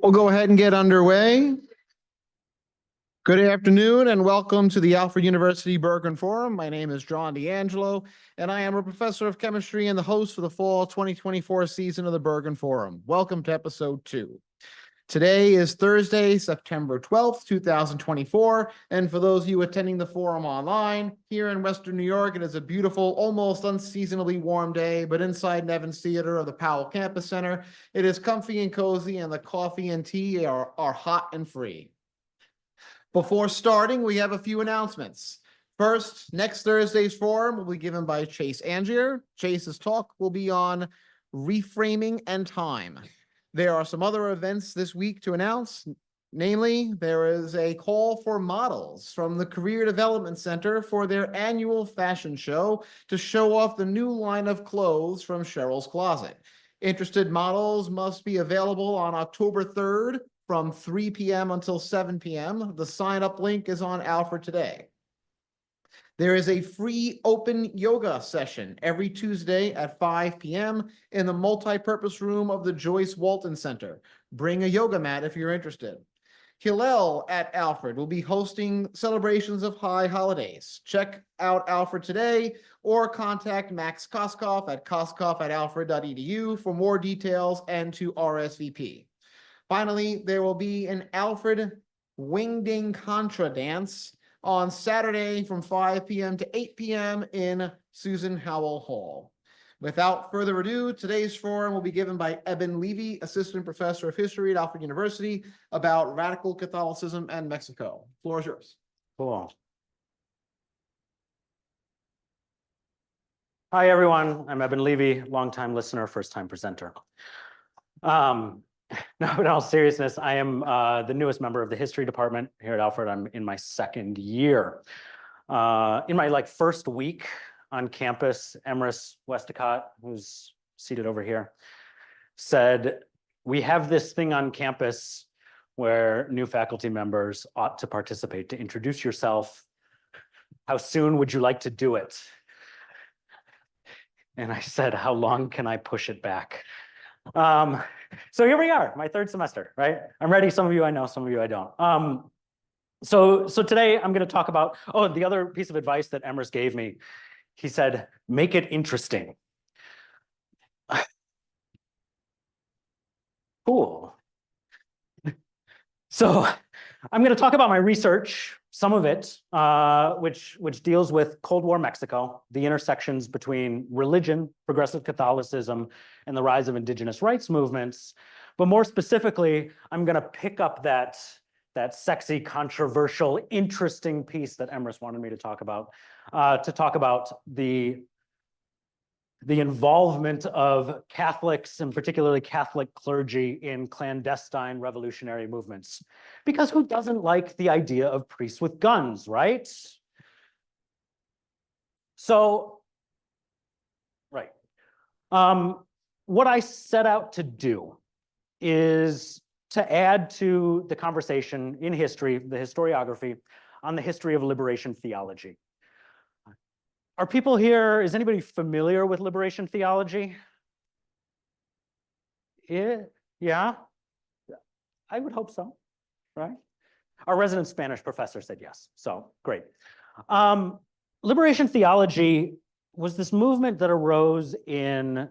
We'll go ahead and get underway. Good afternoon and welcome to the Alfred University Bergren Forum. My name is John D'Angelo, and I am a professor of chemistry and the host for the fall 2024 season of the Bergren Forum. Welcome to episode 2. Today is Thursday, September 12th, 2024, and for those of you attending the forum online, here in Western New York, it is a beautiful, almost unseasonably warm day, but inside Nevins Theater of the Powell Campus Center, it is comfy and cozy, and the coffee and tea are hot and free. Before starting, we have a few announcements. First, next Thursday's forum will be given by Chase Angier. Chase's talk will be on reframing and time. There are some other events this week to announce. Namely, there is a call for models from the Career Development Center for their annual fashion show to show off the new line of clothes from Cheryl's Closet. Interested models must be available on October 3rd from 3 p.m. until 7 p.m. The sign-up link is on Alfred Today. There is a free open yoga session every Tuesday at 5 p.m. in the multi-purpose room of the Joyce Walton Center. Bring a yoga mat if you're interested. Hillel at Alfred will be hosting celebrations of high holidays. Check out Alfred Today or contact Max Koskoff at koskoff@alfred.edu for more details and to RSVP. Finally, there will be an Alfred Wingding Contra dance on Saturday from 5 p.m. to 8 p.m. in Susan Howell Hall. Without further ado, today's forum will be given by Eben Levey, Assistant Professor of History at Alfred University, about radical Catholicism and Mexico. The floor is yours. Cool. Hi, everyone. I'm Eben Levey, longtime listener, first-time presenter. No, in all seriousness, I am the newest member of the history department here at Alfred. I'm in my second year. In my first week on campus, Emrys Westacott, who's seated over here, said, "We have this thing on campus where new faculty members ought to participate. To introduce yourself, how soon would you like to do it?" And I said, "How long can I push it back?" So here we are, my third semester, right? I'm ready. Some of you I know, some of you I don't. So today I'm going to talk about, the other piece of advice that Emrys gave me. He said, make it interesting. Cool. So I'm going to talk about my research, some of it, which deals with Cold War Mexico, the intersections between religion, progressive Catholicism, and the rise of indigenous rights movements. But more specifically, I'm going to pick up that sexy, controversial, interesting piece that Emrys wanted me to talk about the involvement of Catholics, and particularly Catholic clergy, in clandestine revolutionary movements. Because who doesn't like the idea of priests with guns, right? So, right. What I set out to do is to add to the conversation in history, the historiography, on the history of liberation theology. Are people here, is anybody familiar with liberation theology? Yeah? I would hope so, right? Our resident Spanish professor said yes, so great. Liberation theology was this movement that arose in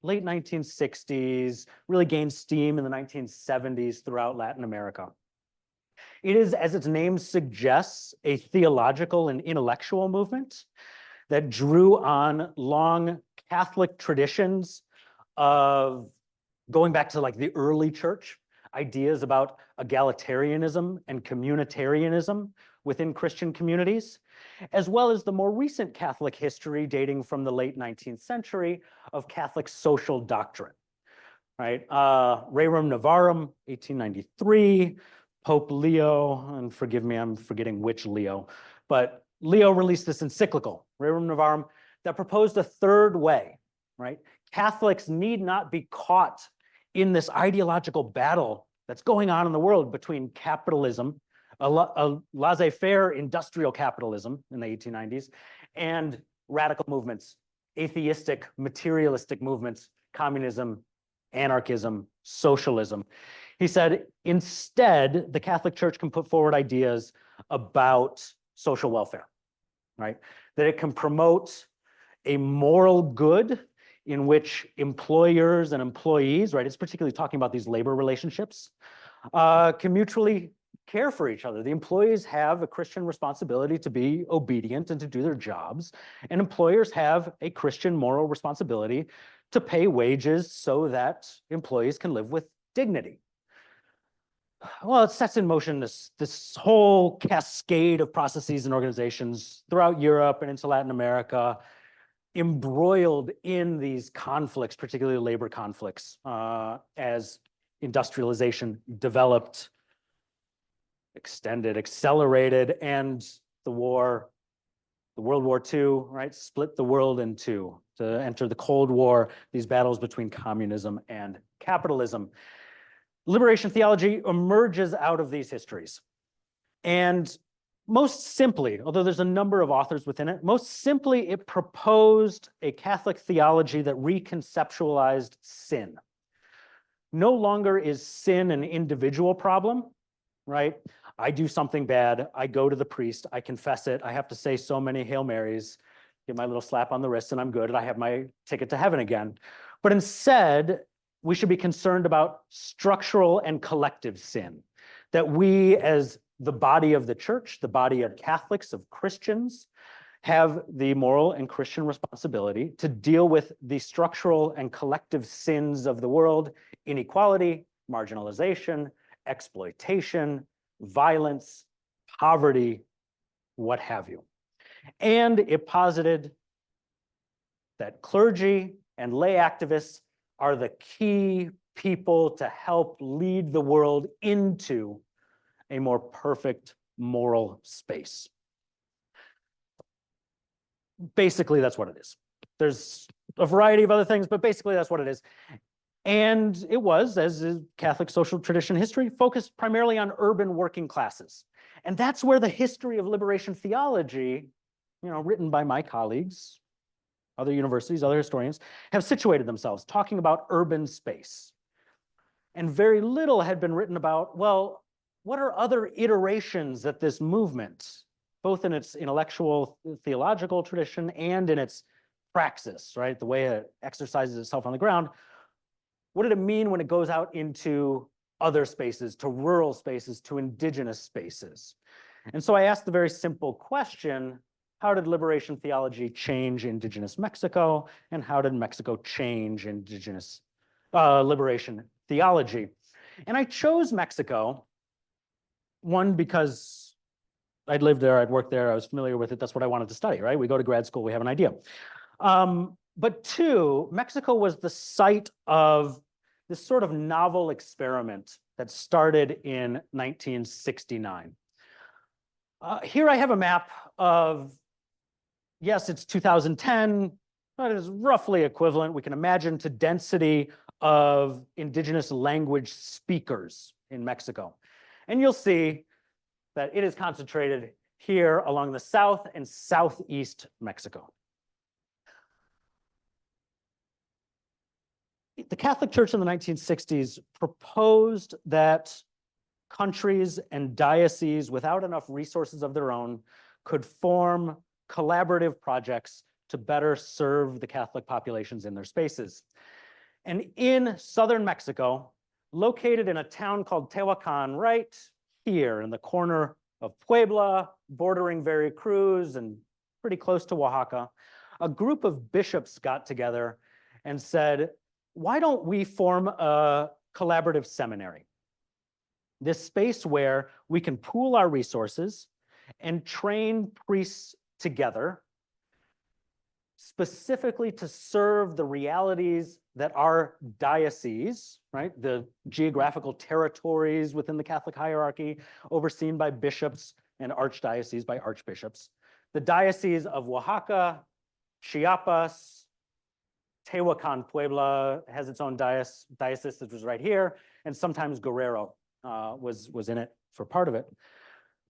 late 1960s, really gained steam in the 1970s throughout Latin America. It is, as its name suggests, a theological and intellectual movement that drew on long Catholic traditions of going back to the early church, ideas about egalitarianism and communitarianism within Christian communities, as well as the more recent Catholic history dating from the late 19th century of Catholic social doctrine, right? Rerum Novarum, 1893, Pope Leo, and forgive me, I'm forgetting which Leo, but Leo released this encyclical, Rerum Novarum, that proposed a third way, right? Catholics need not be caught in this ideological battle that's going on in the world between capitalism, a laissez-faire industrial capitalism in the 1890s, and radical movements, atheistic, materialistic movements, communism, anarchism, socialism. He said, instead, the Catholic Church can put forward ideas about social welfare, right? That it can promote a moral good in which employers and employees, right? It's particularly talking about these labor relationships, can mutually care for each other. The employees have a Christian responsibility to be obedient and to do their jobs, and employers have a Christian moral responsibility to pay wages so that employees can live with dignity. Well, it sets in motion this whole cascade of processes and organizations throughout Europe and into Latin America, embroiled in these conflicts, particularly labor conflicts, as industrialization developed, extended, accelerated, and the World War II, right, split the world in two to enter the Cold War, these battles between communism and capitalism. Liberation theology emerges out of these histories. And most simply, although there's a number of authors within it, most simply it proposed a Catholic theology that reconceptualized sin. No longer is sin an individual problem, right? I do something bad, I go to the priest, I confess it, I have to say so many Hail Marys, get my little slap on the wrist and I'm good, and I have my ticket to heaven again. But instead, we should be concerned about structural and collective sin, that we as the body of the church, the body of Catholics, of Christians, have the moral and Christian responsibility to deal with the structural and collective sins of the world: inequality, marginalization, exploitation, violence, poverty, what have you. And it posited that clergy and lay activists are the key people to help lead the world into a more perfect moral space. Basically, that's what it is. There's a variety of other things, but basically that's what it is. And it was, as is Catholic social tradition history, focused primarily on urban working classes. And that's where the history of liberation theology, written by my colleagues, other universities, other historians, have situated themselves, talking about urban space. And very little had been written about, well, what are other iterations that this movement, both in its intellectual theological tradition and in its praxis, right, the way it exercises itself on the ground, what did it mean when it goes out into other spaces, to rural spaces, to indigenous spaces? And so I asked the very simple question, how did liberation theology change indigenous Mexico? And how did Mexico change indigenous liberation theology? And I chose Mexico, one, because I'd lived there, I'd worked there, I was familiar with it, that's what I wanted to study, right? We go to grad school, we have an idea. But two, Mexico was the site of this sort of novel experiment that started in 1969. Here I have a map of, yes, it's 2010, but it is roughly equivalent, we can imagine, to density of indigenous language speakers in Mexico. And you'll see that it is concentrated here along the south and southeast Mexico. The Catholic Church in the 1960s proposed that countries and dioceses without enough resources of their own could form collaborative projects to better serve the Catholic populations in their spaces. And in southern Mexico, located in a town called Tehuacan, right here in the corner of Puebla, bordering Veracruz and pretty close to Oaxaca, a group of bishops got together and said, why don't we form a collaborative seminary? This space where we can pool our resources and train priests together, specifically to serve the realities that our diocese, right, the geographical territories within the Catholic hierarchy, overseen by bishops, and archdioceses by archbishops. The diocese of Oaxaca, Chiapas, Tehuacan, Puebla has its own diocese that was right here, and sometimes Guerrero was in it for part of it.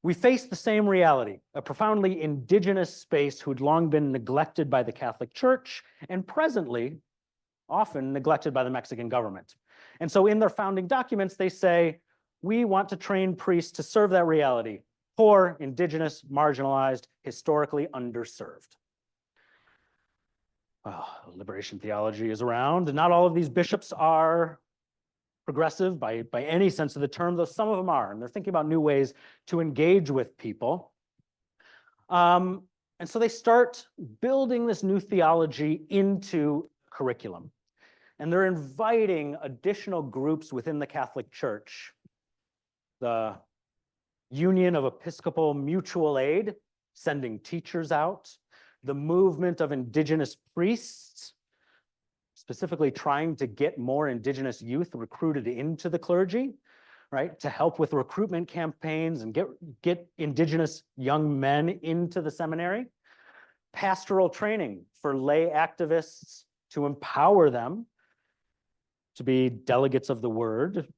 We face the same reality, a profoundly indigenous space who'd long been neglected by the Catholic Church, and presently, often neglected by the Mexican government. And so in their founding documents, they say, we want to train priests to serve that reality: poor, indigenous, marginalized, historically underserved. Liberation theology is around, and not all of these bishops are progressive by any sense of the term, though some of them are, and they're thinking about new ways to engage with people. And so they start building this new theology into curriculum. And they're inviting additional groups within the Catholic Church. The Union of Episcopal Mutual Aid, sending teachers out. The movement of indigenous priests, specifically trying to get more indigenous youth recruited into the clergy, right? To help with recruitment campaigns and get indigenous young men into the seminary. Pastoral training for lay activists to empower them to be delegates of the word,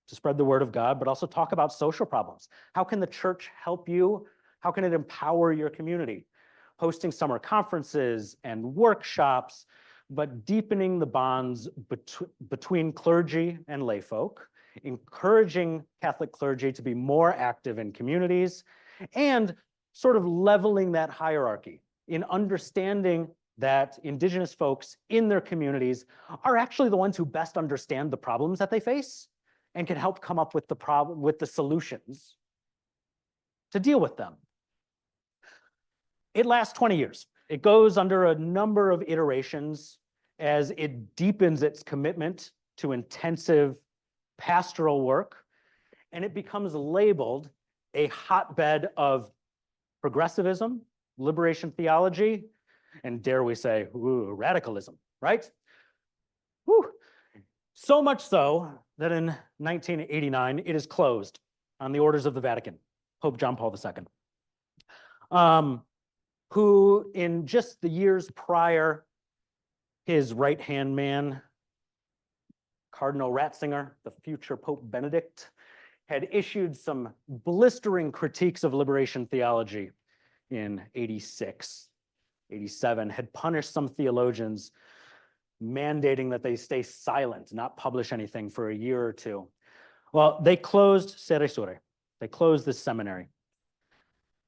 to spread the word of God, but also talk about social problems. How can the church help you? How can it empower your community? Hosting summer conferences and workshops, but deepening the bonds between clergy and layfolk, encouraging Catholic clergy to be more active in communities, and sort of leveling that hierarchy in understanding that indigenous folks in their communities are actually the ones who best understand the problems that they face and can help come up with the solutions to deal with them. It lasts 20 years. It goes under a number of iterations as it deepens its commitment to intensive pastoral work, and it becomes labeled a hotbed of progressivism, liberation theology, and dare we say, radicalism, right? Whew. So much so that in 1989, it is closed on the orders of the Vatican, Pope John Paul II. Who in just the years prior, his right-hand man, Cardinal Ratzinger, the future Pope Benedict, had issued some blistering critiques of liberation theology in 86, 87, had punished some theologians, mandating that they stay silent, not publish anything for a year or two. Well, they closed Sere Sure. They closed this seminary.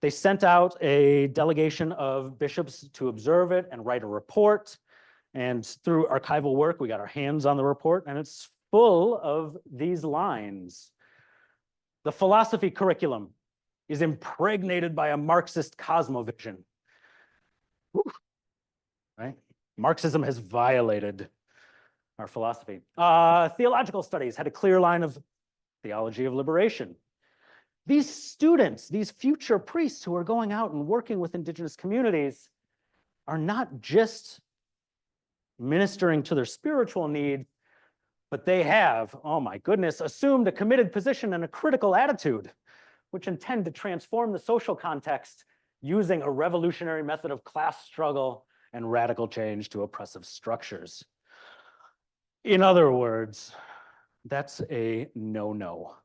They sent out a delegation of bishops to observe it and write a report. And through archival work, we got our hands on the report, and it's full of these lines. The philosophy curriculum is impregnated by a Marxist cosmovision. Whew. Right? Marxism has violated our philosophy. Theological studies had a clear line of theology of liberation. These students, these future priests who are going out and working with indigenous communities are not just ministering to their spiritual need, but they have, oh my goodness, assumed a committed position and a critical attitude, which intend to transform the social context using a revolutionary method of class struggle and radical change to oppressive structures. In other words, that's a no-no.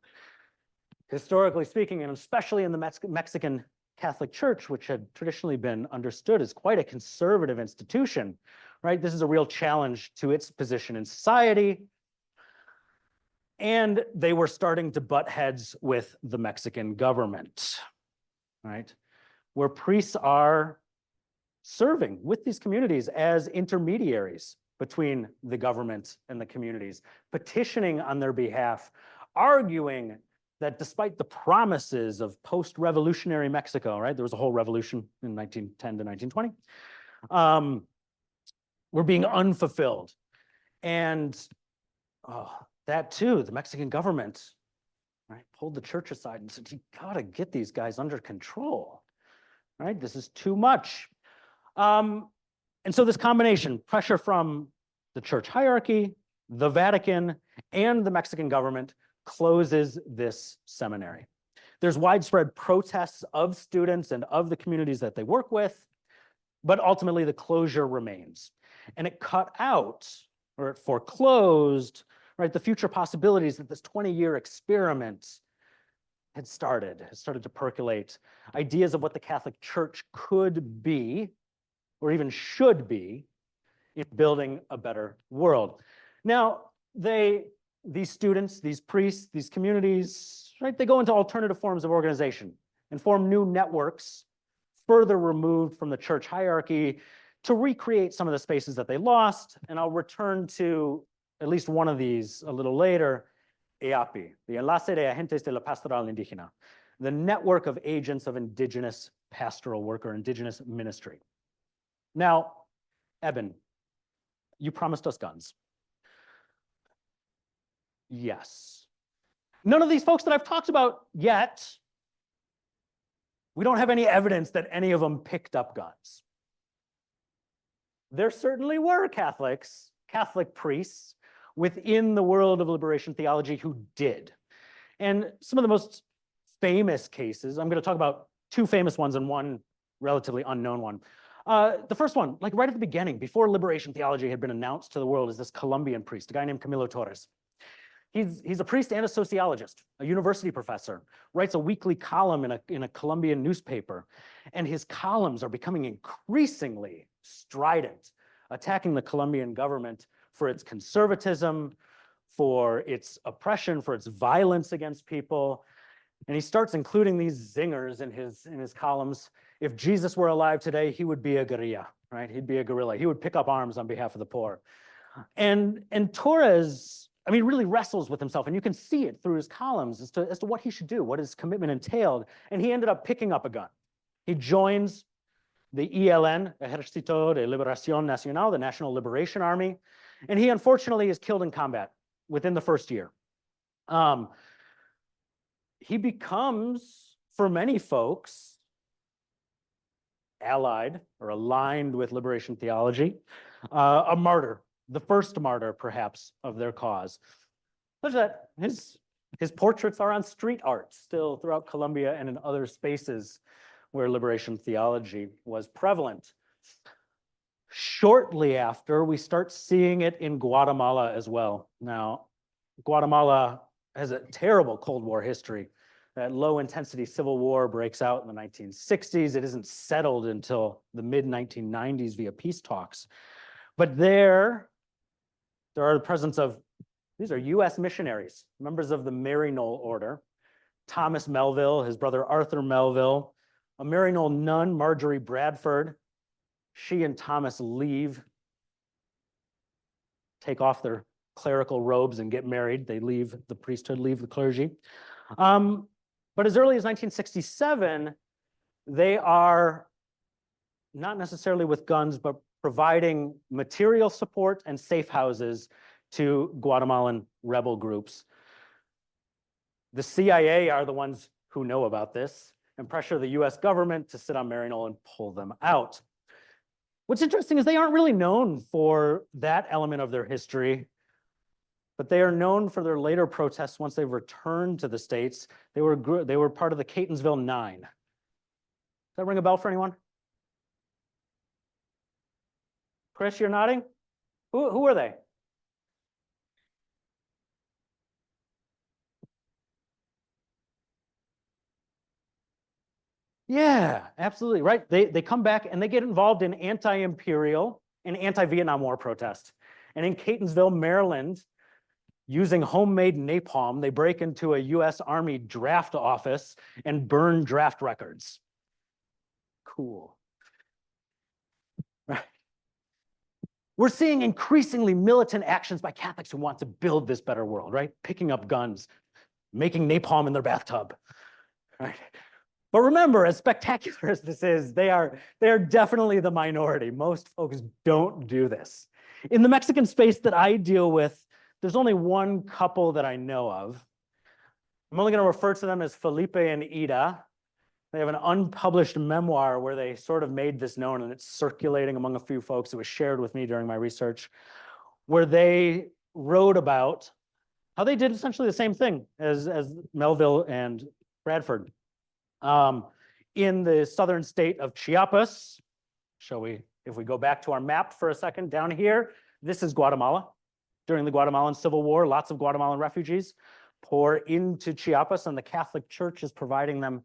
Historically speaking, and especially in the Mexican Catholic Church, which had traditionally been understood as quite a conservative institution, right? This is a real challenge to its position in society. And they were starting to butt heads with the Mexican government, right? Where priests are serving with these communities as intermediaries between the government and the communities, petitioning on their behalf, arguing that despite the promises of post-revolutionary Mexico, right? There was a whole revolution in 1910 to 1920, were being unfulfilled. And that too, the Mexican government, right, pulled the church aside and said, you gotta get these guys under control, right? This is too much. And so this combination, pressure from the church hierarchy, the Vatican, and the Mexican government closes this seminary. There's widespread protests of students and of the communities that they work with, but ultimately the closure remains. And it cut out, or it foreclosed, right, the future possibilities that this 20-year experiment had started to percolate. Ideas of what the Catholic Church could be, or even should be, in building a better world. Now, these students, these priests, these communities, right, they go into alternative forms of organization and form new networks further removed from the church hierarchy to recreate some of the spaces that they lost. And I'll return to at least one of these a little later, EAPI, the Enlace de Agentes de la Pastoral Indígena, the network of agents of indigenous pastoral work or indigenous ministry. Now, Eben, you promised us guns. Yes. None of these folks that I've talked about yet, we don't have any evidence that any of them picked up guns. There certainly were Catholics, Catholic priests within the world of liberation theology who did. And some of the most famous cases, I'm going to talk about two famous ones and one relatively unknown one. The first one, like right at the beginning, before liberation theology had been announced to the world, is this Colombian priest, a guy named Camilo Torres. He's a priest and a sociologist, a university professor, writes a weekly column in a Colombian newspaper, and his columns are becoming increasingly strident, attacking the Colombian government for its conservatism, for its oppression, for its violence against people. And he starts including these zingers in his columns. If Jesus were alive today, he would be a guerrilla, right? He'd be a guerrilla. He would pick up arms on behalf of the poor. And Torres, I mean, really wrestles with himself, and you can see it through his columns as to what he should do, what his commitment entailed. And he ended up picking up a gun. He joins the ELN, Ejército de Liberación Nacional, the National Liberation Army, and he unfortunately is killed in combat within the first year. He becomes, for many folks, allied or aligned with liberation theology, a martyr, the first martyr, perhaps, of their cause. Such that his portraits are on street art still throughout Colombia and in other spaces where liberation theology was prevalent. Shortly after, we start seeing it in Guatemala as well. Now, Guatemala has a terrible Cold War history. That low-intensity civil war breaks out in the 1960s. It isn't settled until the mid-1990s via peace talks. But there are the presence of, these are US missionaries, members of the Maryknoll Order, Thomas Melville, his brother Arthur Melville, a Maryknoll nun, Marjorie Bradford. She and Thomas leave, take off their clerical robes and get married. They leave the priesthood, leave the clergy. But as early as 1967, they are not necessarily with guns, but providing material support and safe houses to Guatemalan rebel groups. The CIA are the ones who know about this and pressure the US government to sit on Maryknoll and pull them out. What's interesting is they aren't really known for that element of their history, but they are known for their later protests once they've returned to the States. They were part of the Catonsville Nine. Does that ring a bell for anyone? Chris, you're nodding? Who are they? Yeah, absolutely, right. They come back and they get involved in anti-imperial and anti-Vietnam War protest. And in Catonsville, Maryland, using homemade napalm, they break into a US Army draft office and burn draft records. Cool. Right. We're seeing increasingly militant actions by Catholics who want to build this better world, right? Picking up guns, making napalm in their bathtub, right? But remember, as spectacular as this is, they are definitely the minority. Most folks don't do this. In the Mexican space that I deal with, there's only one couple that I know of. I'm only going to refer to them as Felipe and Ida. They have an unpublished memoir where they sort of made this known, and it's circulating among a few folks. It was shared with me during my research, where they wrote about how they did essentially the same thing as Melville and Bradford. In the southern state of Chiapas, if we go back to our map for a second, down here, this is Guatemala. During the Guatemalan Civil War, lots of Guatemalan refugees pour into Chiapas, and the Catholic Church is providing them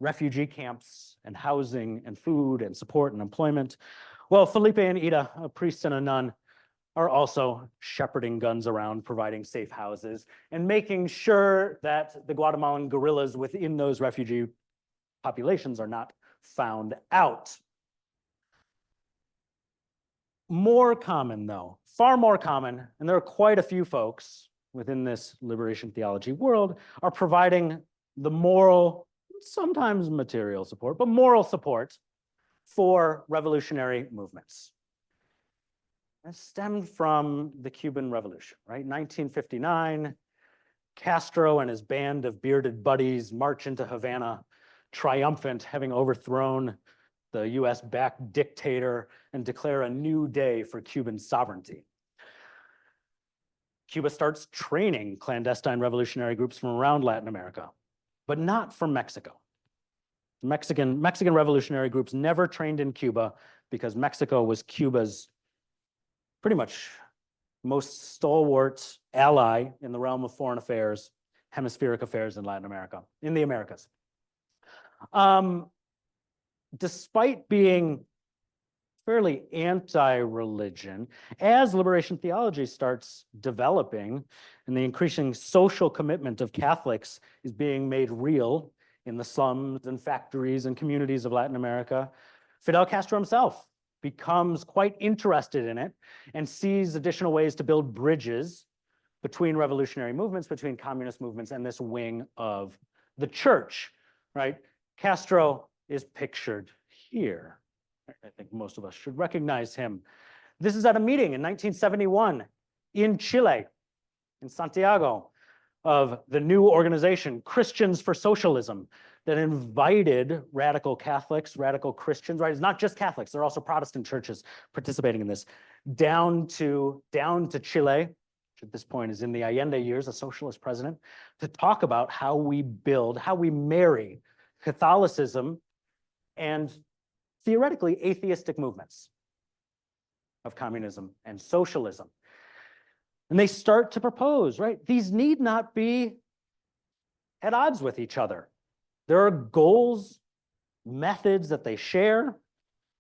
refugee camps and housing and food and support and employment. Well, Felipe and Ida, a priest and a nun, are also shepherding guns around, providing safe houses, and making sure that the Guatemalan guerrillas within those refugee populations are not found out. More common, though, far more common, and there are quite a few folks within this liberation theology world, are providing the moral, sometimes material support, but moral support for revolutionary movements. It stemmed from the Cuban Revolution, right? 1959, Castro and his band of bearded buddies march into Havana, triumphant, having overthrown the US-backed dictator, and declare a new day for Cuban sovereignty. Cuba starts training clandestine revolutionary groups from around Latin America, but not from Mexico. Mexican revolutionary groups never trained in Cuba because Mexico was Cuba's pretty much most stalwart ally in the realm of foreign affairs, hemispheric affairs in Latin America, in the Americas. Despite being fairly anti-religion, as liberation theology starts developing and the increasing social commitment of Catholics is being made real in the slums and factories and communities of Latin America, Fidel Castro himself becomes quite interested in it and sees additional ways to build bridges between revolutionary movements, between communist movements, and this wing of the church, right? Castro is pictured here. I think most of us should recognize him. This is at a meeting in 1971 in Chile, in Santiago, of the new organization, Christians for Socialism, that invited radical Catholics, radical Christians, right? It's not just Catholics, there are also Protestant churches participating in this, down to Chile, which at this point is in the Allende years, a socialist president, to talk about how we build, how we marry Catholicism and theoretically atheistic movements of communism and socialism. And they start to propose, right? These need not be at odds with each other. There are goals, methods that they share.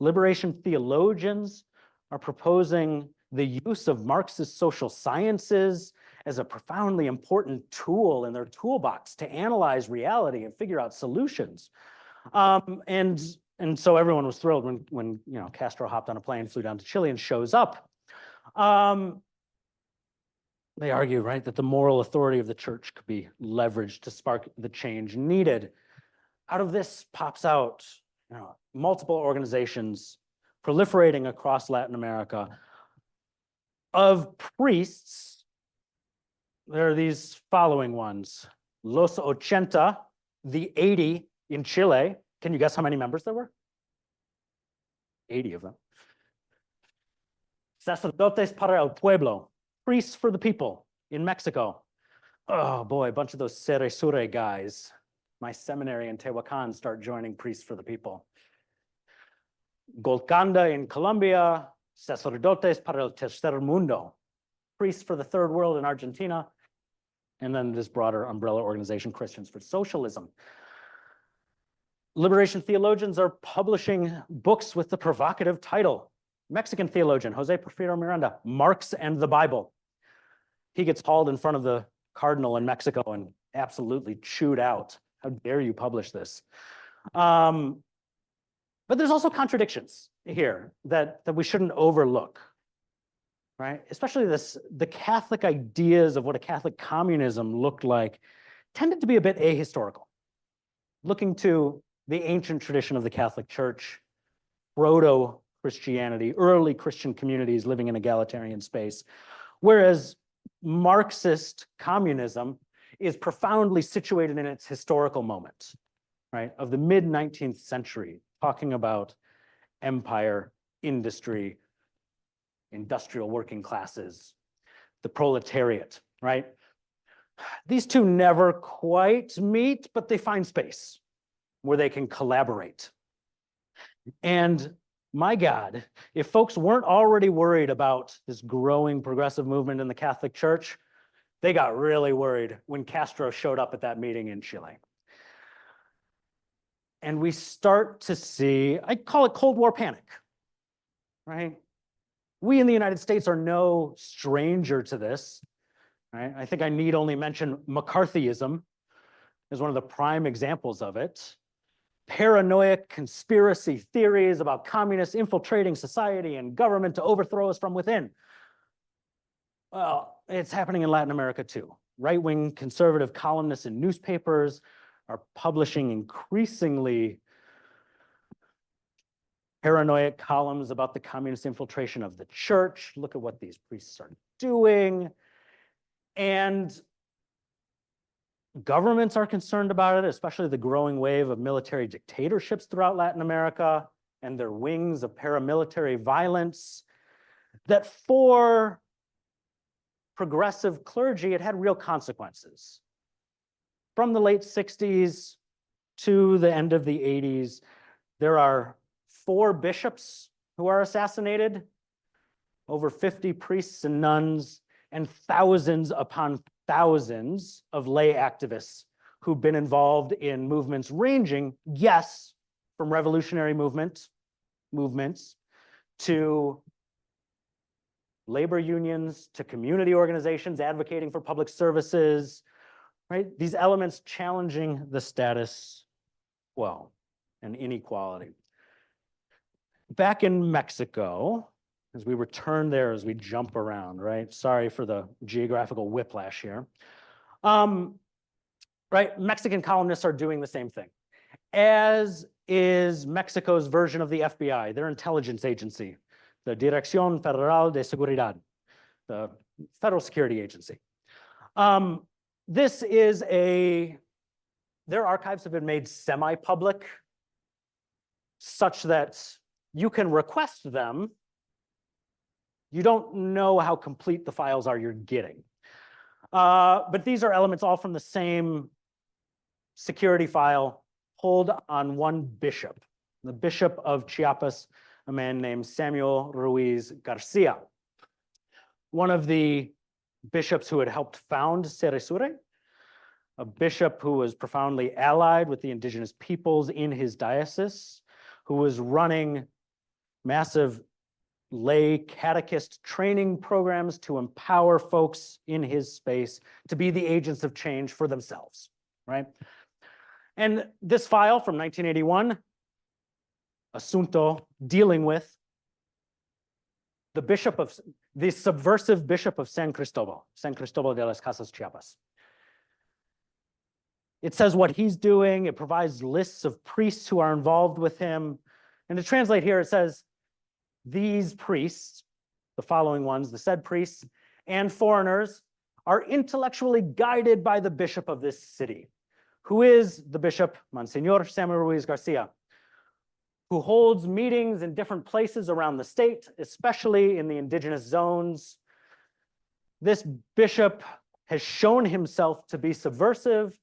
Liberation theologians are proposing the use of Marxist social sciences as a profoundly important tool in their toolbox to analyze reality and figure out solutions. And so everyone was thrilled when Castro hopped on a plane, flew down to Chile, and shows up. They argue, right, that the moral authority of the church could be leveraged to spark the change needed. Out of this pops out multiple organizations proliferating across Latin America of priests. There are these following ones: Los 80, the 80 in Chile. Can you guess how many members there were? 80 of them. Sacerdotes para el pueblo, priests for the people in Mexico. Oh boy, a bunch of those Ceresure guys. My seminary in Tehuacan start joining priests for the people. Golconda in Colombia, Sacerdotes para el Tercer Mundo, priests for the third world in Argentina, and then this broader umbrella organization, Christians for Socialism. Liberation theologians are publishing books with the provocative title. Mexican theologian Jose Porfirio Miranda, Marx and the Bible. He gets hauled in front of the cardinal in Mexico and absolutely chewed out. How dare you publish this? But there's also contradictions here that we shouldn't overlook, right? Especially the Catholic ideas of what a Catholic communism looked like tended to be a bit ahistorical, looking to the ancient tradition of the Catholic Church, proto-Christianity, early Christian communities living in egalitarian space, whereas Marxist communism is profoundly situated in its historical moment, right, of the mid-19th century, talking about empire, industry, industrial working classes, the proletariat, right? These two never quite meet, but they find space where they can collaborate. And my God, if folks weren't already worried about this growing progressive movement in the Catholic Church, they got really worried when Castro showed up at that meeting in Chile. And we start to see, I call it Cold War panic, right? We in the United States are no stranger to this, right? I think I need only mention McCarthyism as one of the prime examples of it. Paranoid conspiracy theories about communists infiltrating society and government to overthrow us from within. Well, it's happening in Latin America too. Right-wing conservative columnists in newspapers are publishing increasingly paranoid columns about the communist infiltration of the church. Look at what these priests are doing. And governments are concerned about it, especially the growing wave of military dictatorships throughout Latin America and their wings of paramilitary violence, that for progressive clergy, it had real consequences. From the late 60s to the end of the 80s, there are 4 bishops who are assassinated, over 50 priests and nuns, and thousands upon thousands of lay activists who've been involved in movements ranging, yes, from revolutionary movements to labor unions, to community organizations advocating for public services, right? These elements challenging the status quo and inequality. Back in Mexico, as we return there, as we jump around, right? Sorry for the geographical whiplash here. Right, Mexican columnists are doing the same thing, as is Mexico's version of the FBI, their intelligence agency, the Dirección Federal de Seguridad, the federal security agency. This is their archives have been made semi-public, such that you can request them. You don't know how complete the files are you're getting. But these are elements all from the same security file pulled on one bishop, the Bishop of Chiapas, a man named Samuel Ruiz Garcia, one of the bishops who had helped found Ceresure, a bishop who was profoundly allied with the indigenous peoples in his diocese, who was running massive lay catechist training programs to empower folks in his space to be the agents of change for themselves, right? And this file from 1981, Asunto, dealing with the subversive bishop of San Cristobal de las Casas Chiapas. It says what he's doing. It provides lists of priests who are involved with him. And to translate here, it says, these priests, the following ones, the said priests and foreigners, are intellectually guided by the bishop of this city, who is the bishop, Monsignor Samuel Ruiz Garcia, who holds meetings in different places around the state, especially in the indigenous zones. This bishop has shown himself to be subversive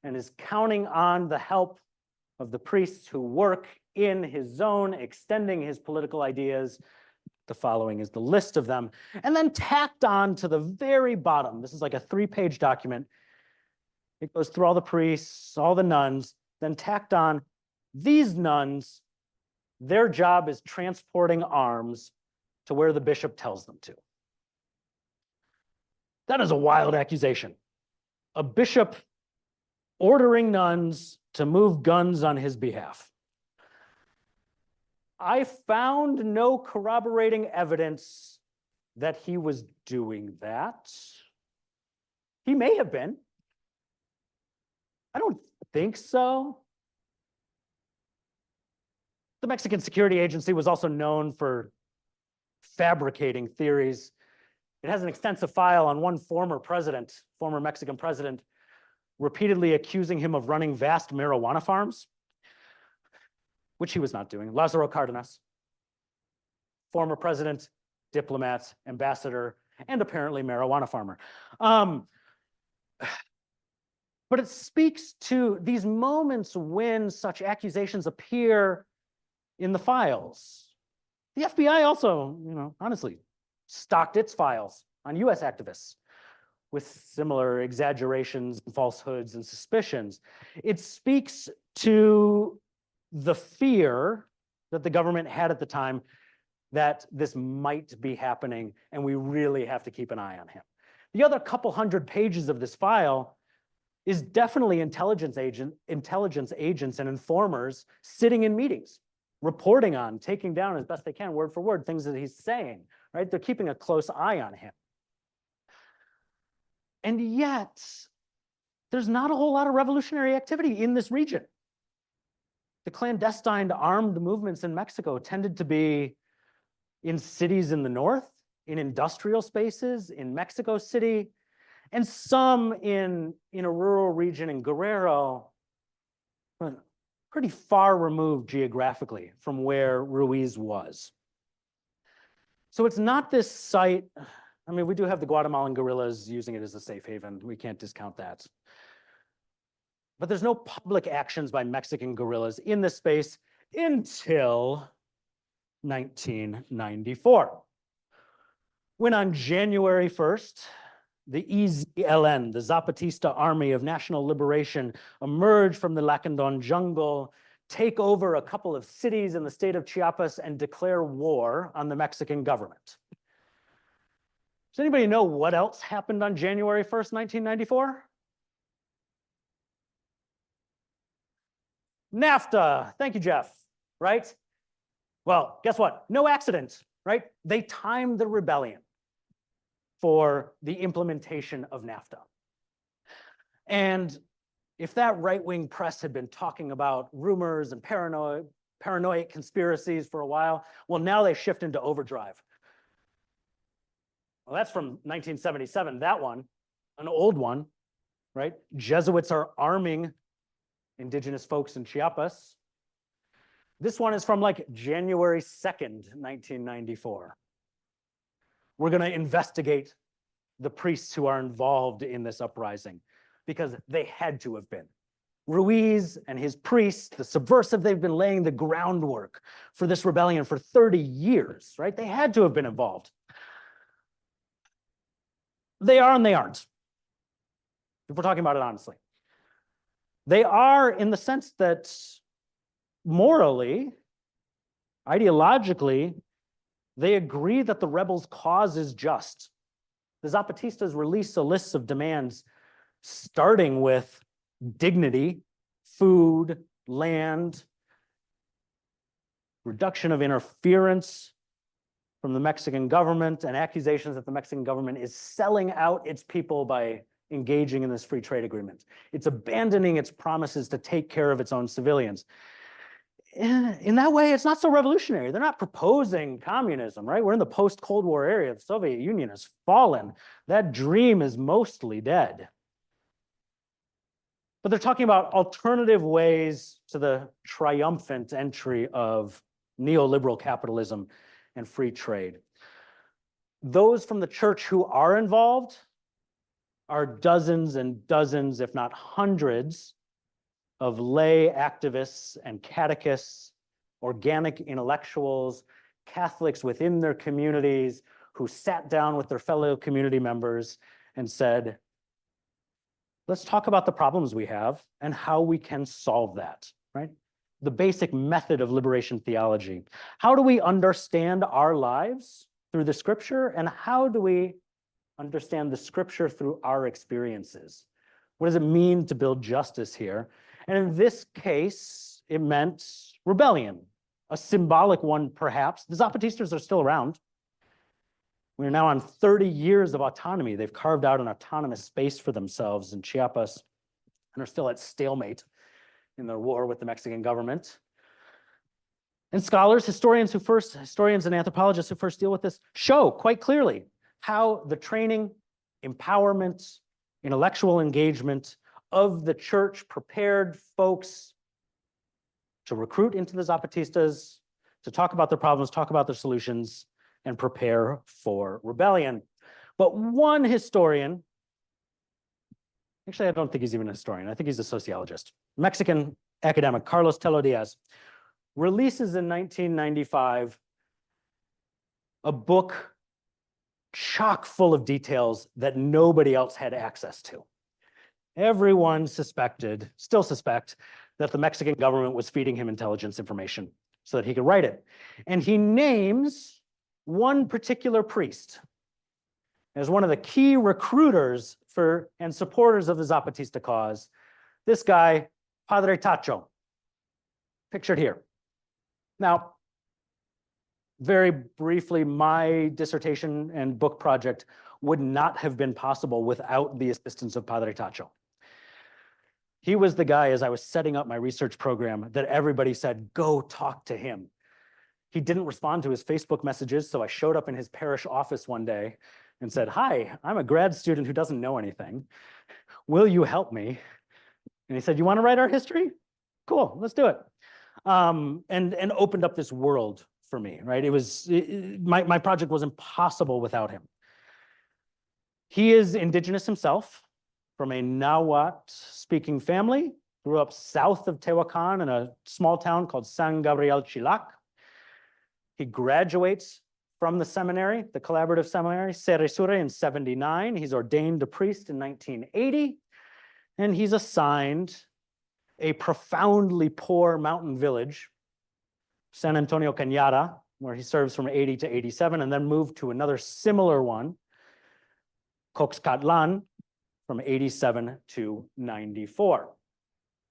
and is counting on the help of the priests who work in his zone, extending his political ideas. The following is the list of them. And then tacked on to the very bottom, this is like a 3-page document. It goes through all the priests, all the nuns, then tacked on these nuns. Their job is transporting arms to where the bishop tells them to. That is a wild accusation. A bishop ordering nuns to move guns on his behalf. I found no corroborating evidence that he was doing that. He may have been. I don't think so. The Mexican Security Agency was also known for fabricating theories. It has an extensive file on one former Mexican president, repeatedly accusing him of running vast marijuana farms, which he was not doing. Lázaro Cárdenas, former president, diplomat, ambassador, and apparently marijuana farmer. But it speaks to these moments when such accusations appear in the files. The FBI also, honestly, stocked its files on US activists with similar exaggerations, falsehoods, and suspicions. It speaks to the fear that the government had at the time that this might be happening, and we really have to keep an eye on him. The other couple hundred pages of this file is definitely intelligence agents and informers sitting in meetings, reporting on, taking down as best they can, word for word, things that he's saying, right? They're keeping a close eye on him. And yet, there's not a whole lot of revolutionary activity in this region. The clandestine armed movements in Mexico tended to be in cities in the north, in industrial spaces, in Mexico City, and some in a rural region in Guerrero, but pretty far removed geographically from where Ruiz was. So it's not this site. I mean, we do have the Guatemalan guerrillas using it as a safe haven. We can't discount that. But there's no public actions by Mexican guerrillas in this space until 1994. When on January 1st, the EZLN, the Zapatista Army of National Liberation, emerged from the Lacandon jungle, take over a couple of cities in the state of Chiapas, and declare war on the Mexican government. Does anybody know what else happened on January 1st, 1994? NAFTA. Thank you, Jeff. Right? Well, guess what? No accident, right? They timed the rebellion for the implementation of NAFTA. And if that right-wing press had been talking about rumors and paranoid conspiracies for a while, well, now they shift into overdrive. Well, that's from 1977, that one, an old one, right? Jesuits are arming indigenous folks in Chiapas. This one is from like January 2nd, 1994. We're going to investigate the priests who are involved in this uprising because they had to have been. Ruiz and his priests, the subversive, they've been laying the groundwork for this rebellion for 30 years, right? They had to have been involved. They are and they aren't, if we're talking about it honestly. They are in the sense that morally, ideologically, they agree that the rebels' cause is just. The Zapatistas release a list of demands starting with dignity, food, land, reduction of interference from the Mexican government, and accusations that the Mexican government is selling out its people by engaging in this free trade agreement. It's abandoning its promises to take care of its own civilians. In that way, it's not so revolutionary. They're not proposing communism, right? We're in the post-Cold War era. The Soviet Union has fallen. That dream is mostly dead. But they're talking about alternative ways to the triumphant entry of neoliberal capitalism and free trade. Those from the church who are involved are dozens and dozens, if not hundreds, of lay activists and catechists, organic intellectuals, Catholics within their communities who sat down with their fellow community members and said, let's talk about the problems we have and how we can solve that, right? The basic method of liberation theology. How do we understand our lives through the scripture, and how do we understand the scripture through our experiences? What does it mean to build justice here? And in this case, it meant rebellion, a symbolic one perhaps. The Zapatistas are still around. We're now on 30 years of autonomy. They've carved out an autonomous space for themselves in Chiapas and are still at stalemate in their war with the Mexican government. And scholars, historians and anthropologists who first deal with this show quite clearly how the training, empowerment, intellectual engagement of the church prepared folks to recruit into the Zapatistas, to talk about their problems, talk about their solutions, and prepare for rebellion. But one historian, actually, I don't think he's even a historian. I think he's a sociologist, Mexican academic, Carlos Tello Diaz, releases in 1995 a book chock full of details that nobody else had access to. Everyone suspected, still suspect, that the Mexican government was feeding him intelligence information so that he could write it. And he names one particular priest as one of the key recruiters for and supporters of the Zapatista cause. This guy, Padre Tacho, pictured here. Now, very briefly, my dissertation and book project would not have been possible without the assistance of Padre Tacho. He was the guy, as I was setting up my research program, that everybody said, go talk to him. He didn't respond to his Facebook messages, so I showed up in his parish office one day and said, hi, I'm a grad student who doesn't know anything. Will you help me? And he said, you want to write our history? Cool, let's do it. And opened up this world for me, right? My project was impossible without him. He is indigenous himself, from a Nahuatl-speaking family, grew up south of Tehuacan in a small town called San Gabriel Chilac. He graduates from the seminary, the collaborative seminary, Ceresure, in 79. He's ordained a priest in 1980, and he's assigned a profoundly poor mountain village, San Antonio Cañada, where he serves from 80 to 87, and then moved to another similar one, Coxcatlan, from 87 to 94.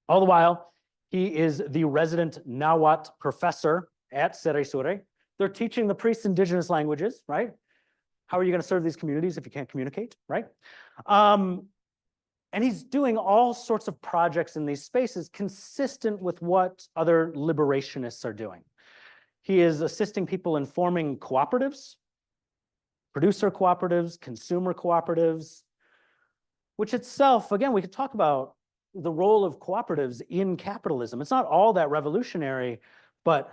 All the while, he is the resident Nahuatl professor at Ceresure. They're teaching the priests indigenous languages, right? How are you going to serve these communities if you can't communicate, right? And he's doing all sorts of projects in these spaces consistent with what other liberationists are doing. He is assisting people in forming cooperatives, producer cooperatives, consumer cooperatives, which itself, again, we could talk about the role of cooperatives in capitalism. It's not all that revolutionary, but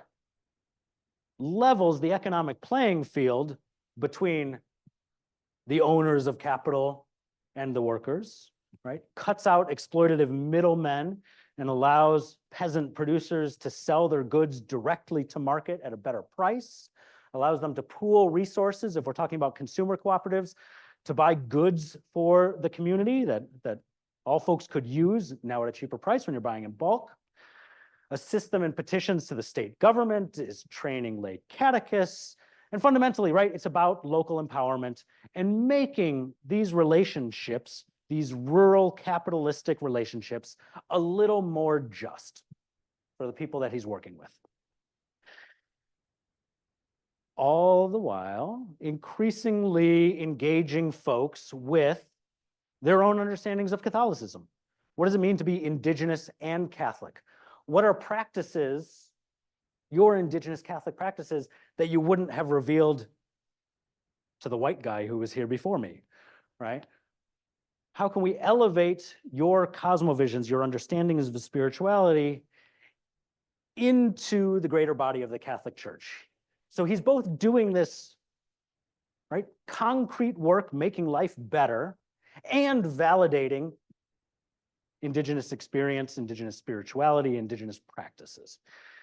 levels the economic playing field between the owners of capital and the workers, right? Cuts out exploitative middlemen and allows peasant producers to sell their goods directly to market at a better price, allows them to pool resources, if we're talking about consumer cooperatives, to buy goods for the community that all folks could use now at a cheaper price when you're buying in bulk. Assist them in petitions to the state government, is training lay catechists. And fundamentally, right, it's about local empowerment and making these relationships, these rural capitalistic relationships, a little more just for the people that he's working with. All the while, increasingly engaging folks with their own understandings of Catholicism. What does it mean to be indigenous and Catholic? What are practices, your indigenous Catholic practices, that you wouldn't have revealed to the white guy who was here before me, right? How can we elevate your cosmovisions, your understandings of spirituality into the greater body of the Catholic Church? So he's both doing this, right, concrete work, making life better, and validating indigenous experience, indigenous spirituality, indigenous practices.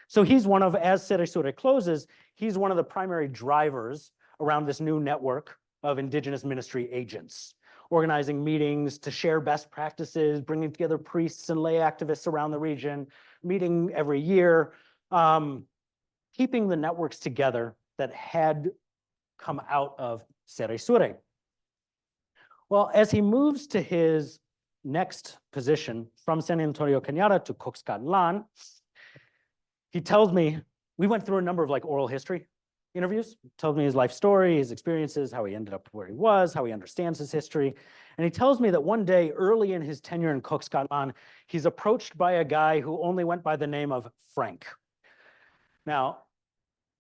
So he's one of, as Ceresure closes, he's one of the primary drivers around this new network of indigenous ministry agents, organizing meetings to share best practices, bringing together priests and lay activists around the region, meeting every year, keeping the networks together that had come out of Ceresure. Well, as he moves to his next position from San Antonio Cañada to Coxcatlan, he tells me, we went through a number of oral history interviews, told me his life story, his experiences, how he ended up where he was, how he understands his history. And he tells me that one day early in his tenure in Coxcatlan, he's approached by a guy who only went by the name of Frank. Now,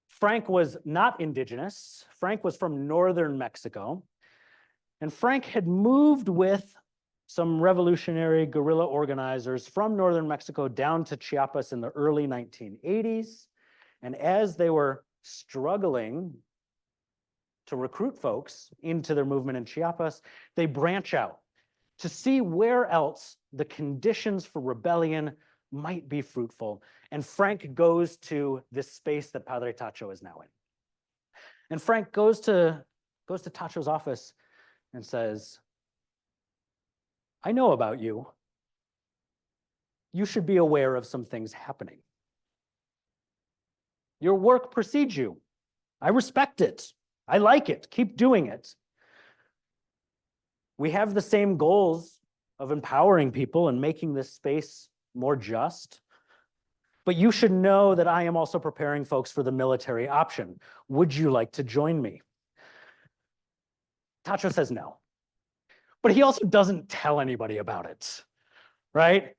Frank was not indigenous. Frank was from northern Mexico. And Frank had moved with some revolutionary guerrilla organizers from northern Mexico down to Chiapas in the early 1980s. And as they were struggling to recruit folks into their movement in Chiapas, they branch out to see where else the conditions for rebellion might be fruitful. And Frank goes to this space that Padre Tacho is now in. And Frank goes to Tacho's office and says, I know about you. You should be aware of some things happening. Your work precedes you. I respect it. I like it. Keep doing it. We have the same goals of empowering people and making this space more just. But you should know that I am also preparing folks for the military option. Would you like to join me? Tacho says no. But he also doesn't tell anybody about it, right?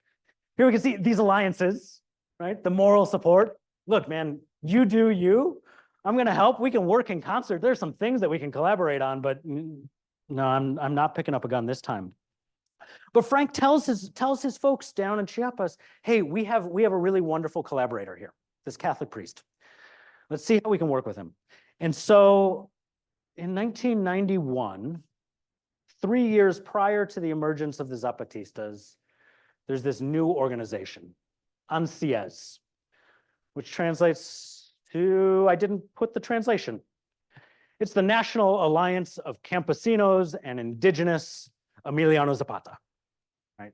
Here we can see these alliances, right? The moral support. Look, man, you do you. I'm going to help. We can work in concert. There's some things that we can collaborate on, but no, I'm not picking up a gun this time. But Frank tells his folks down in Chiapas, hey, we have a really wonderful collaborator here, this Catholic priest. Let's see how we can work with him. And so in 1991, 3 years prior to the emergence of the Zapatistas, there's this new organization, ANSIES, which translates to, I didn't put the translation. It's the National Alliance of Campesinos and Indigenous Emiliano Zapata, right?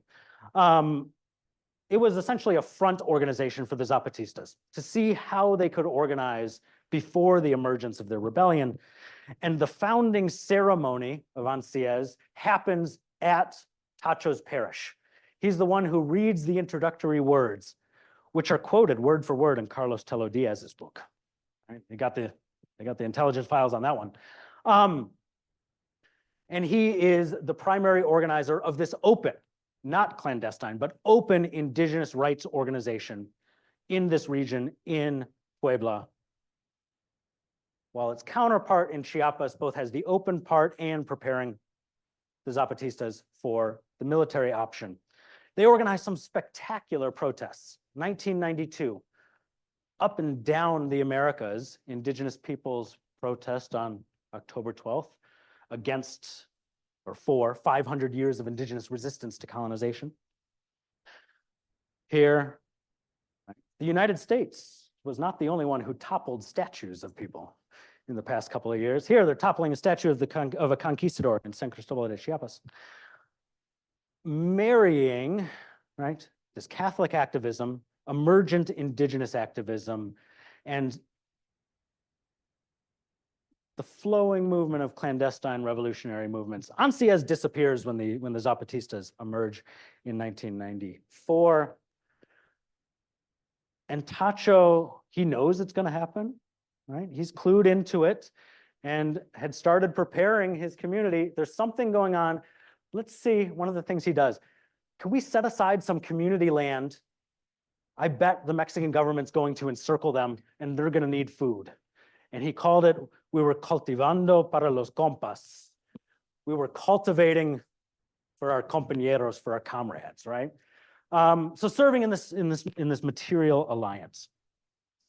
It was essentially a front organization for the Zapatistas to see how they could organize before the emergence of their rebellion. And the founding ceremony of ANSIES happens at Tacho's parish. He's the one who reads the introductory words, which are quoted word for word in Carlos Tello Diaz's book. Right? They got the intelligence files on that one. And he is the primary organizer of this open, not clandestine, but open indigenous rights organization in this region in Puebla. While its counterpart in Chiapas both has the open part and preparing the Zapatistas for the military option. They organized some spectacular protests. 1992, up and down the Americas, indigenous peoples protest on October 12th against or for 500 years of indigenous resistance to colonization. Here, the United States was not the only one who toppled statues of people in the past couple of years. Here, they're toppling a statue of a conquistador in San Cristobal de Chiapas, marrying, right, this Catholic activism, emergent indigenous activism, and the flowing movement of clandestine revolutionary movements. ANSIES disappears when the Zapatistas emerge in 1994. And Tacho, he knows it's going to happen, right? He's clued into it and had started preparing his community. There's something going on. Let's see, one of the things he does. Can we set aside some community land? I bet the Mexican government's going to encircle them and they're going to need food. And he called it, we were cultivando para los compas. We were cultivating for our compañeros, for our comrades, right? So serving in this material alliance.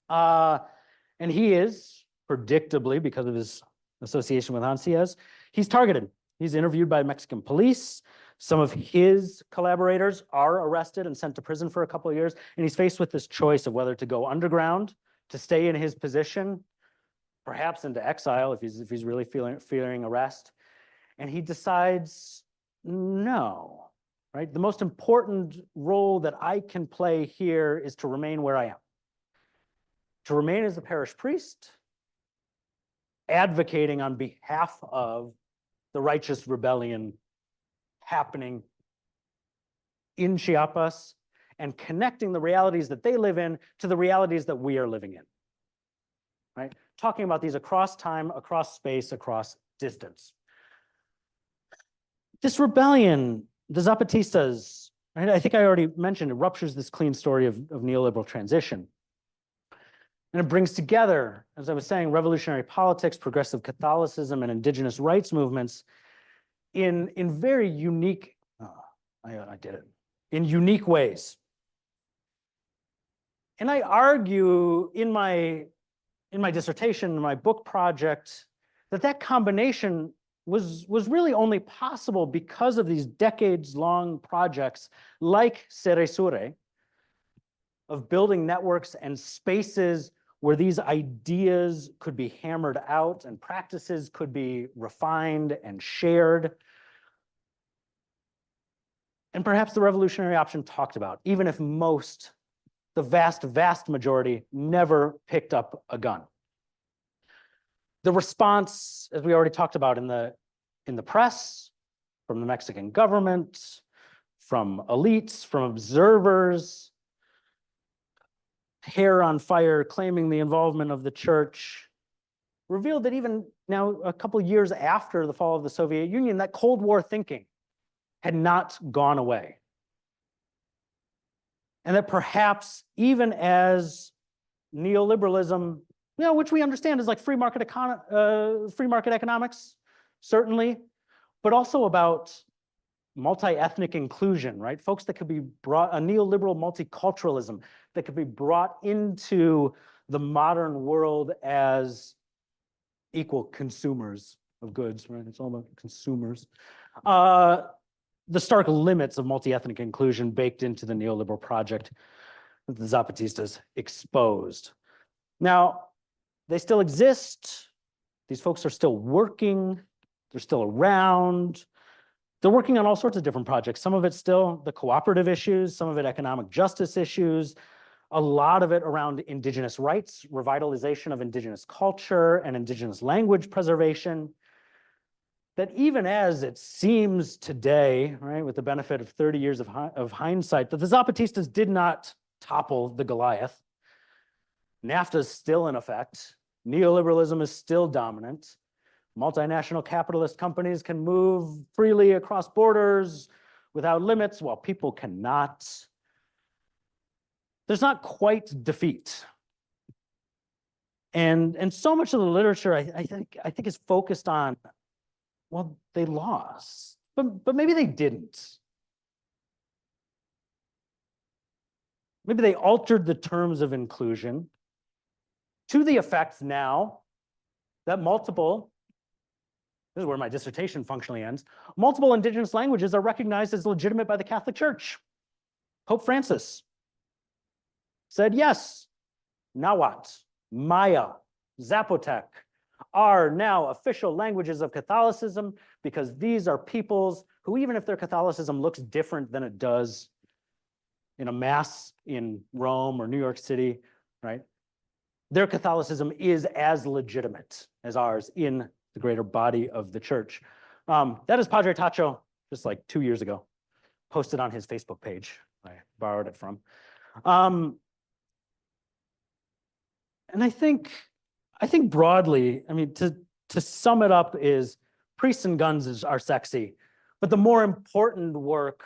And he is, predictably, because of his association with ANSIES, he's targeted. He's interviewed by Mexican police. Some of his collaborators are arrested and sent to prison for a couple of years. And he's faced with this choice of whether to go underground, to stay in his position, perhaps into exile if he's really fearing arrest. And he decides, no, right? The most important role that I can play here is to remain where I am. To remain as a parish priest, advocating on behalf of the righteous rebellion happening in Chiapas and connecting the realities that they live in to the realities that we are living in, right? Talking about these across time, across space, across distance. This rebellion, the Zapatistas, right? I think I already mentioned, it ruptures this clean story of neoliberal transition. And it brings together, as I was saying, revolutionary politics, progressive Catholicism, and indigenous rights movements in very unique, in unique ways. And I argue in my dissertation, in my book project, that combination was really only possible because of these decades-long projects like Ceresure, of building networks and spaces where these ideas could be hammered out and practices could be refined and shared. And perhaps the revolutionary option talked about, even if the vast majority never picked up a gun. The response, as we already talked about in the press, from the Mexican government, from elites, from observers, hair on fire claiming the involvement of the church, revealed that even now, a couple years after the fall of the Soviet Union, that Cold War thinking had not gone away. And that perhaps even as neoliberalism, which we understand is like free market economics, certainly, but also about multi-ethnic inclusion, right? Folks that could be brought, a neoliberal multiculturalism that could be brought into the modern world as equal consumers of goods, right? It's all about consumers. The stark limits of multi-ethnic inclusion baked into the neoliberal project that the Zapatistas exposed. Now, they still exist. These folks are still working. They're still around. They're working on all sorts of different projects. Some of it still the cooperative issues, some of it economic justice issues, a lot of it around indigenous rights, revitalization of indigenous culture and indigenous language preservation. That even as it seems today, right, with the benefit of 30 years of hindsight, that the Zapatistas did not topple the Goliath. NAFTA is still in effect. Neoliberalism is still dominant. Multinational capitalist companies can move freely across borders without limits, while people cannot. There's not quite defeat. And so much of the literature, I think is focused on, well, they lost, but maybe they didn't. Maybe they altered the terms of inclusion to the effect now that multiple, this is where my dissertation functionally ends, multiple indigenous languages are recognized as legitimate by the Catholic Church. Pope Francis said, yes, Nahuatl, Maya, Zapotec are now official languages of Catholicism because these are peoples who, even if their Catholicism looks different than it does in a mass in Rome or New York City, right? Their Catholicism is as legitimate as ours in the greater body of the church. That is Padre Tacho, just like 2 years ago, posted on his Facebook page. I borrowed it from. And I think broadly, I mean, to sum it up is priests and guns are sexy, but the more important work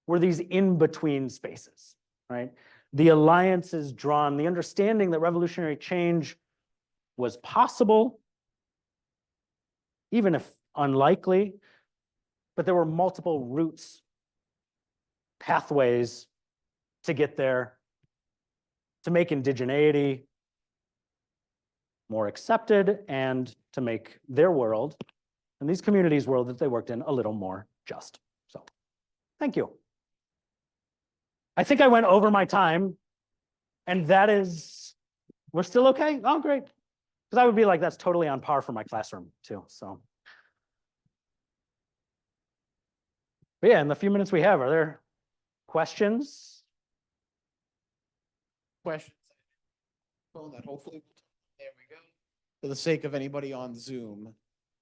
were these in-between spaces, right? The alliances drawn, the understanding that revolutionary change was possible, even if unlikely, but there were multiple routes, pathways to get there, to make indigeneity more accepted and to make their world and these communities' world that they worked in a little more just. So, thank you. I think I went over my time, and that is, we're still okay? Oh, great. Because I would be like, that's totally on par for my classroom too, so. But yeah, in the few minutes we have, are there questions? Questions? Well, that hopefully, there we go. For the sake of anybody on Zoom.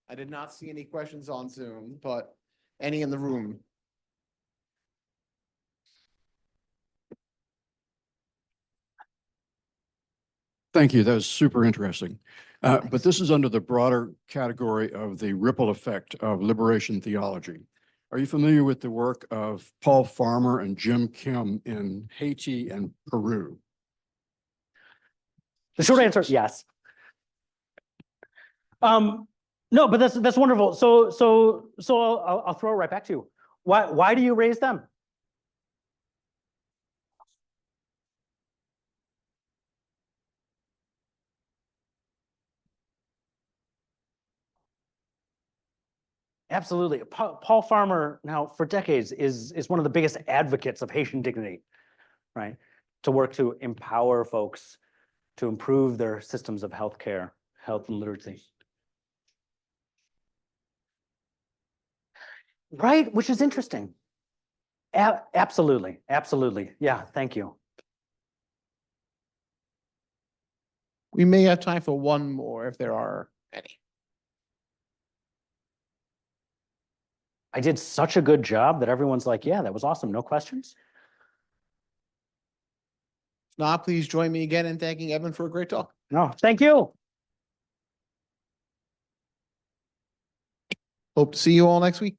I did not see any questions on Zoom, but any in the room? Thank you. That was super interesting. But this is under the broader category of the ripple effect of liberation theology. Are you familiar with the work of Paul Farmer and Jim Kim in Haiti and Peru? The short answer is yes. No, but that's wonderful. So I'll throw it right back to you. Why do you raise them? Absolutely. Paul Farmer now for decades is one of the biggest advocates of Haitian dignity, right? To work to empower folks to improve their systems of healthcare, health and literacy. Right, which is interesting. Absolutely, absolutely. Yeah, thank you. We may have time for one more if there are any. I did such a good job that everyone's like, yeah, that was awesome. No questions? If not, please join me again in thanking Eben for a great talk. No, thank you. Hope to see you all next week.